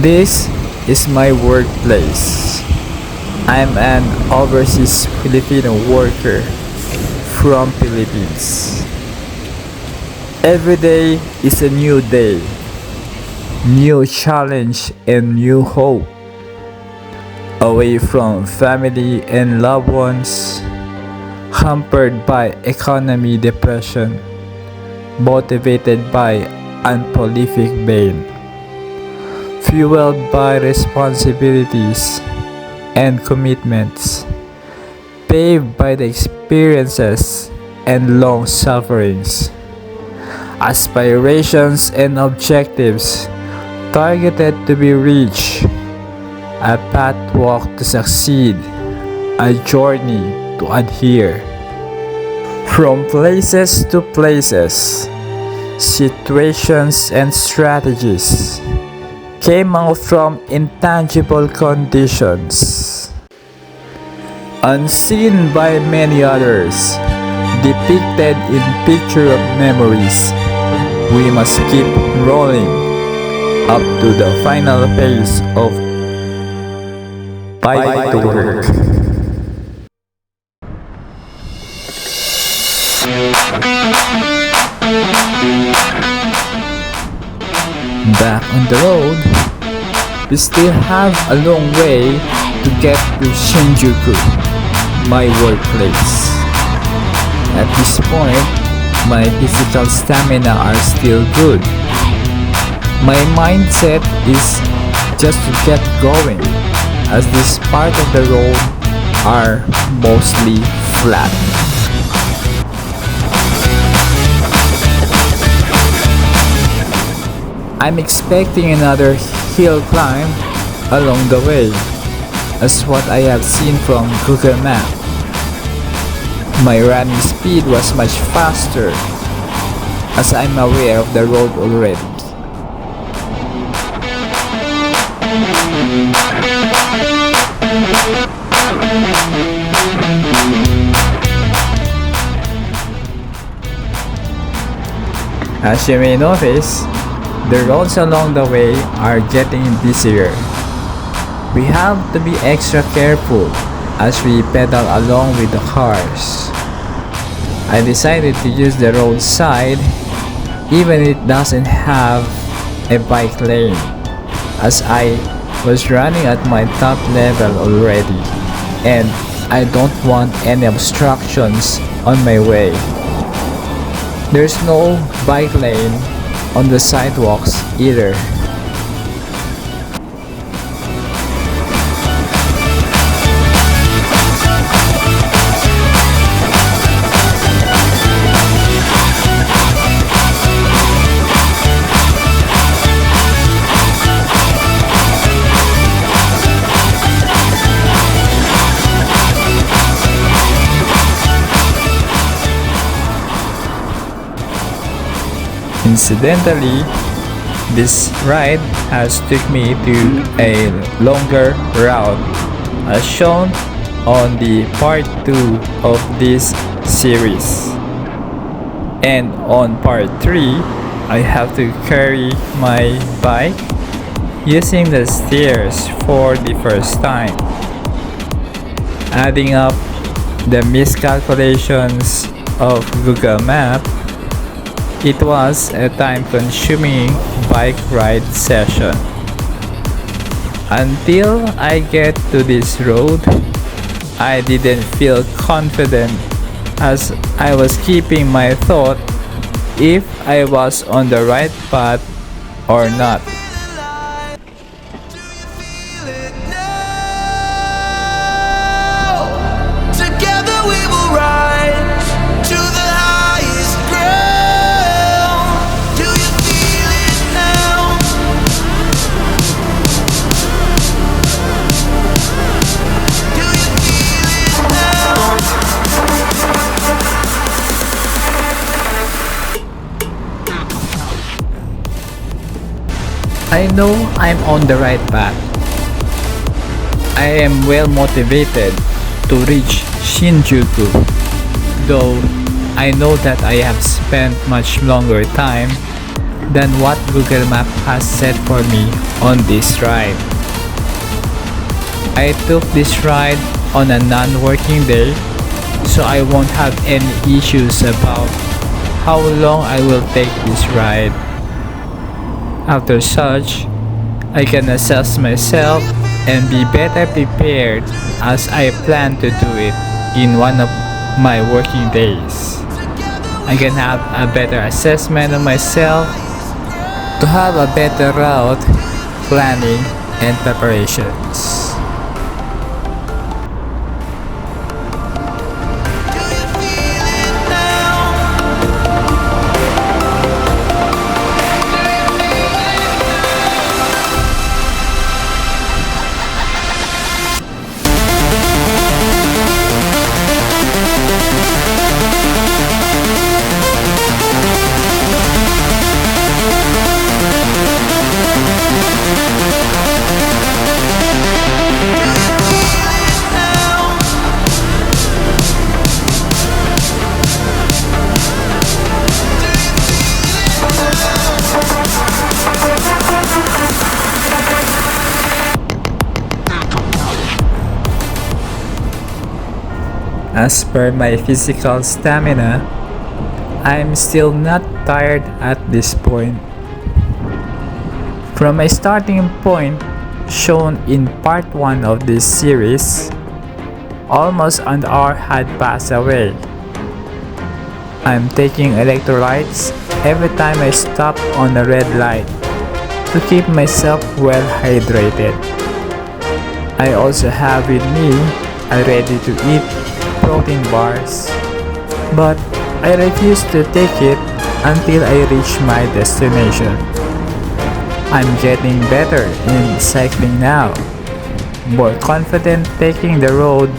This is my workplace. I'm an overseas Filipino worker from Philippines. Every day is a new day, new challenge and new hope. Away from family and loved ones, hampered by economy depression, motivated by unprolific pain, fueled by responsibilities and commitments, paved by the experiences and long sufferings, aspirations and objectives targeted to be reached, a path walked to succeed, a journey to adhere. From places to places, situations and strategies came out from intangible conditions, unseen by many others, depicted in picture of memories. We must keep rolling up to the final phase of Bike to Work. Back on the road, we still have a long way to get to Shinjuku, my workplace. At this point, my physical stamina are still good. My mindset is just to get going, as this part of the road are mostly flat. I'm expecting another hill climb along the way, as what I have seen from Google Maps. My running speed was much faster, as I'm aware of the road already. As you may notice, the roads along the way are getting busier. We have to be extra careful as we pedal along with the cars. I decided to use the roadside even if it doesn't have a bike lane, as I was running at my top level already and I don't want any obstructions on my way. There's no bike lane on the sidewalks either. Incidentally, this ride has took me to a longer route as shown on the part 2 of this series. And on part 3, I have to carry my bike using the stairs for the first time. Adding up the miscalculations of Google Maps, it was a time-consuming bike ride session. Until I get to this road, I didn't feel confident as I was keeping my thought if I was on the right path or not. I know I'm on the right path. I am well motivated to reach Shinjuku, though I know that I have spent much longer time than what Google Map has set for me on this ride. I took this ride on a non-working day, so I won't have any issues about how long I will take this ride. After such, I can assess myself and be better prepared as I plan to do it in one of my working days. I can have a better assessment of myself to have a better route, planning, and preparations. As per my physical stamina, I'm still not tired at this point. From my starting point, shown in part 1 of this series, almost an hour had passed away. I'm taking electrolytes every time I stop on a red light to keep myself well hydrated. I also have with me a ready-to-eat protein bars, but I refuse to take it until I reach my destination. I'm getting better in cycling now, more confident taking the road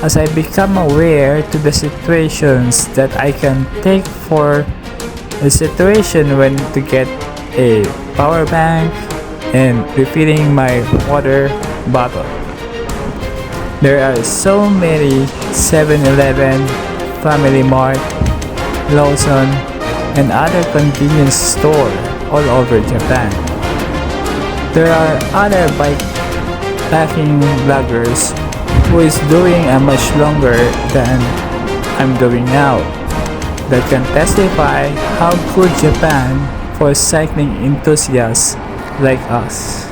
as I become aware to the situations that I can take for a situation when to get a power bank and refilling my water bottle. There are so many 7-Eleven, Family Mart, Lawson, and other convenience stores all over Japan. There are other bike packing vloggers who is doing a much longer than I'm doing now that can testify how good Japan for cycling enthusiasts like us.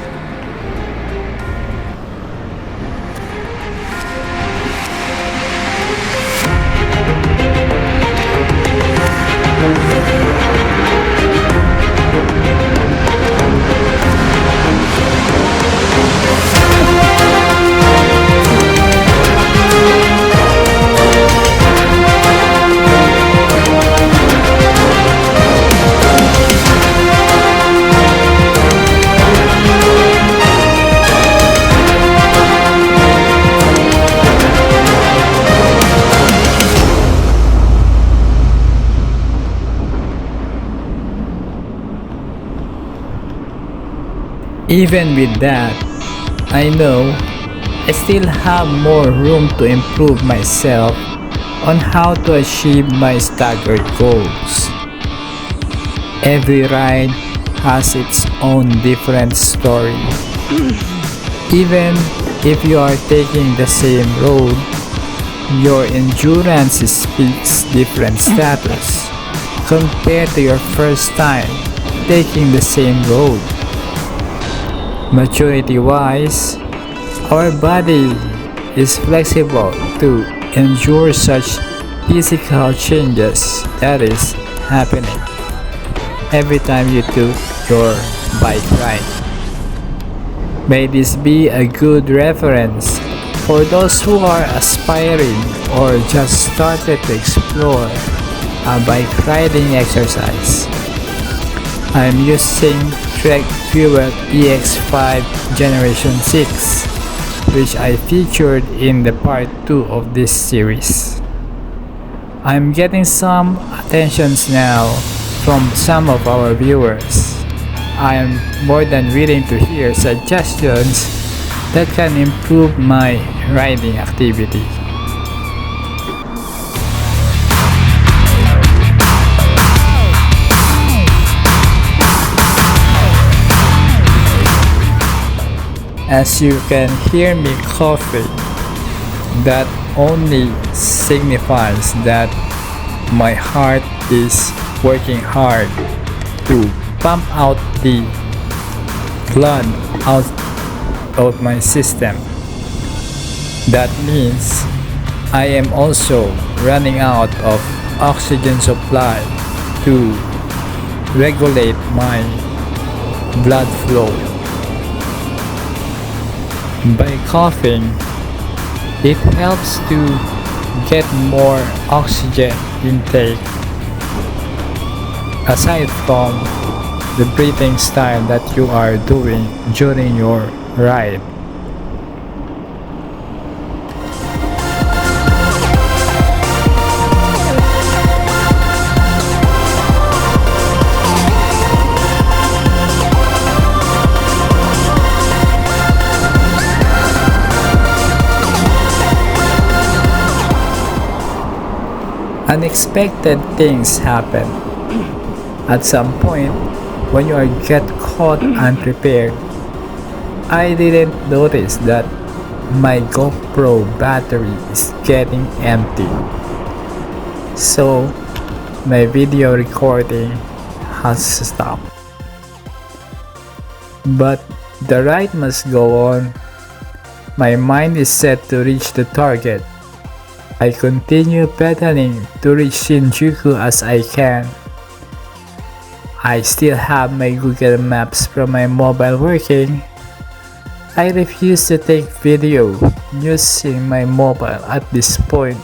Even with that, I know I still have more room to improve myself on how to achieve my staggered goals. Every ride has its own different story. Even if you are taking the same road, your endurance speaks different status compared to your first time taking the same road. Maturity-wise, our body is flexible to endure such physical changes that is happening every time you do your bike ride. May this be a good reference for those who are aspiring or just started to explore a bike riding exercise. I'm using Trek Fuel EX5 Generation 6, which I featured in the part 2 of this series. I'm getting some attentions now from some of our viewers. I am more than willing to hear suggestions that can improve my riding activity. As you can hear me coughing, that only signifies that my heart is working hard to pump out the blood out of my system. That means I am also running out of oxygen supply to regulate my blood flow. By coughing, it helps to get more oxygen intake aside from the breathing style that you are doing during your ride. Unexpected things happen. At some point, when you get caught unprepared, I didn't notice that my GoPro battery is getting empty. So, my video recording has stopped. But the ride must go on. My mind is set to reach the target. I continue pedaling to reach Shinjuku as I can. I still have my Google Maps from my mobile working. I refuse to take video using my mobile at this point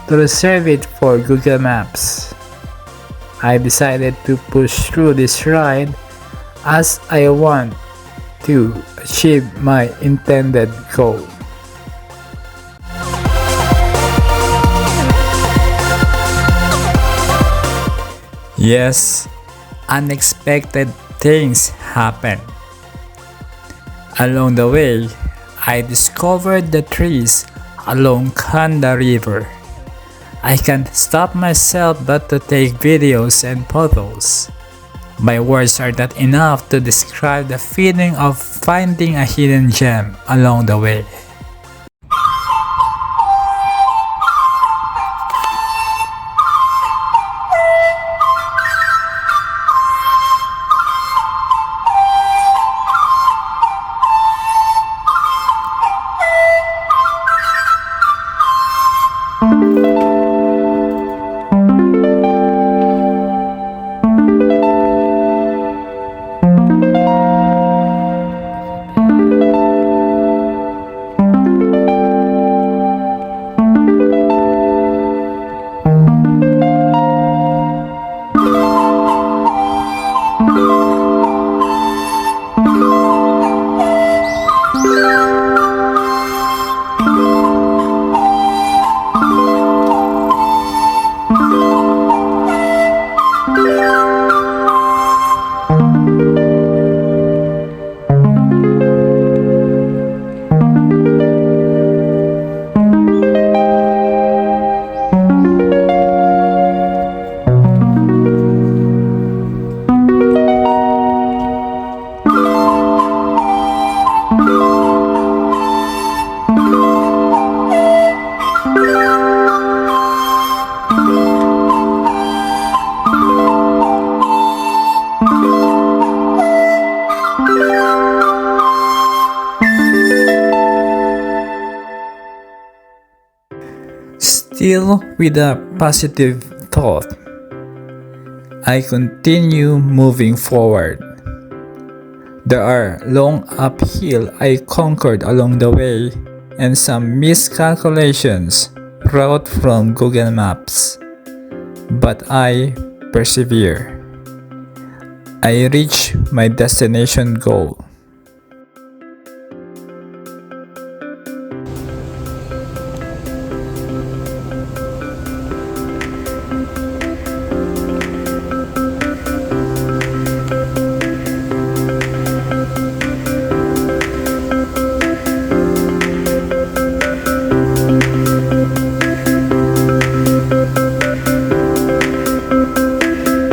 to reserve it for Google Maps. I decided to push through this ride as I want to achieve my intended goal. Yes, unexpected things happen. Along the way, I discovered the trees along Kanda River. I can't stop myself but to take videos and photos. My words are not enough to describe the feeling of finding a hidden gem along the way. Still with a positive thought, I continue moving forward. There are long uphill I conquered along the way and some miscalculations brought from Google Maps. But I persevere. I reach my destination goal.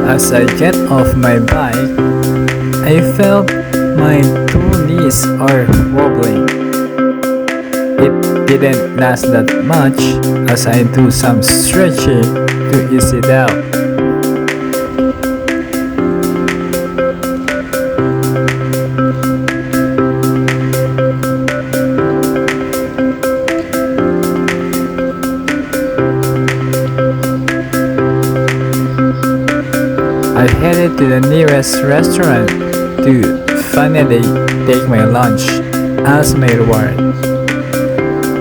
As I get off my bike, I felt my two knees knees are wobbling. It didn't last that much as I do some stretching to ease it out. I headed to the nearest restaurant to finally take my lunch as my reward.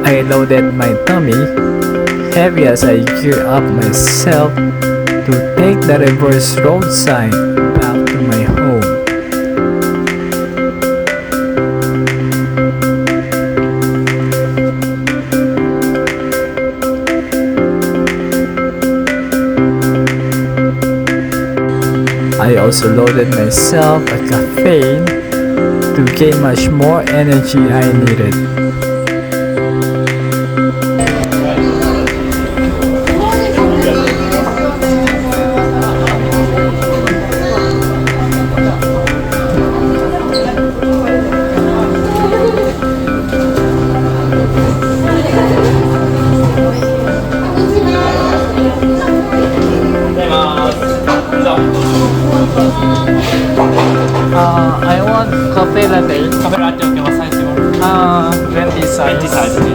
I loaded my tummy, heavy as I geared up myself to take the reverse road sign back to my home. I also loaded myself a caffeine to gain much more energy I needed. I want cafe latte. カフェラテオッケーはサイズは 20 20 size. サイズね。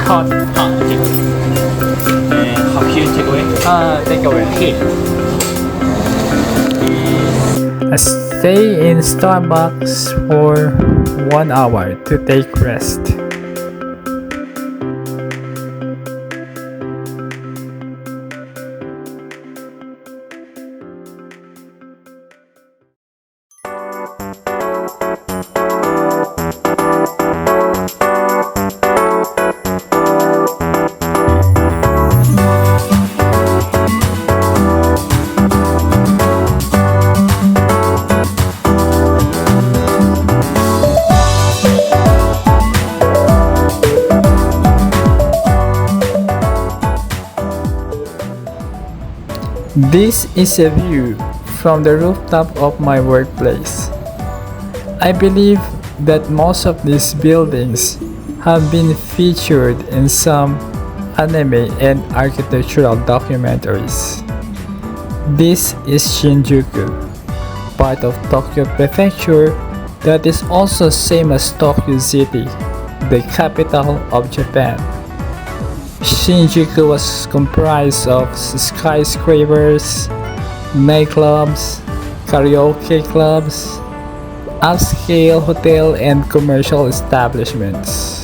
Hot. あ、OK。ハッピーテイクアウェイ。Take away. OK。 I stay in Starbucks for 1 hour to take rest. This is a view from the rooftop of my workplace. I believe that most of these buildings have been featured in some anime and architectural documentaries. This is Shinjuku, part of Tokyo Prefecture that is also same as Tokyo City, the capital of Japan. Shinjuku was comprised of skyscrapers, nightclubs, karaoke clubs, upscale hotel and commercial establishments.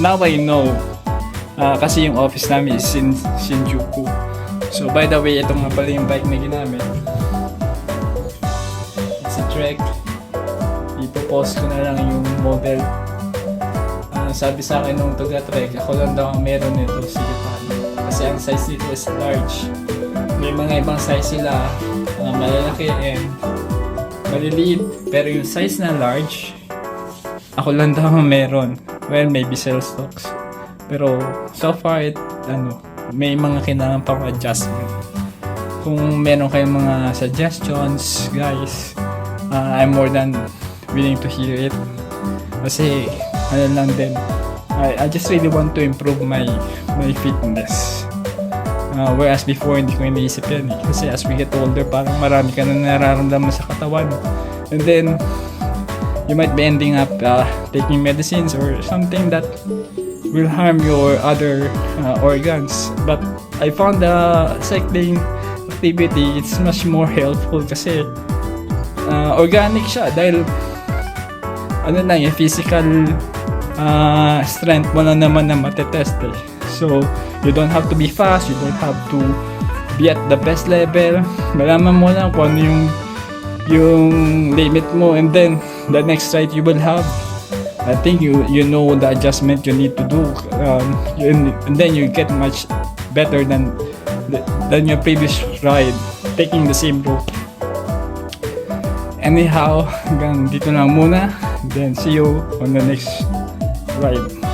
Now I know. Kasi yung office namin is in Shinjuku. So by the way, ito nga pala yung bike na ginamit. It's a Trek. Ipopost ko na lang yung model. Sabi sa akin nung taga-Trek, ako lang daw ang meron nito. Sige pa. Kasi ang size nito is large. May mga ibang size sila. Malalaki and maliliit. Pero yung size na large, ako lang daw ang meron. Well, maybe sell stocks. Pero so far, may mga kailangan pang adjustment. Kung meron kayong mga suggestions, guys, I'm more than willing to hear it. Kasi, ano lang din, I just really want to improve my fitness. Whereas before, hindi ko iniisip yan eh. Kasi as we get older, parang marami ka na nararamdaman sa katawan. And then, you might be ending up taking medicines or something that will harm your other organs. But I found the cycling activity, it's much more helpful kasi organic siya dahil ano lang yung physical strength mo lang naman na matetest eh. So you don't have to be fast, you don't have to be at the best level. Malaman mo lang kung ano yung limit mo, and then the next ride you will have, I think you know the adjustment you need to do, and then you get much better than your previous ride taking the same route. Anyhow, hanggang dito lang muna, then see you on the next ride.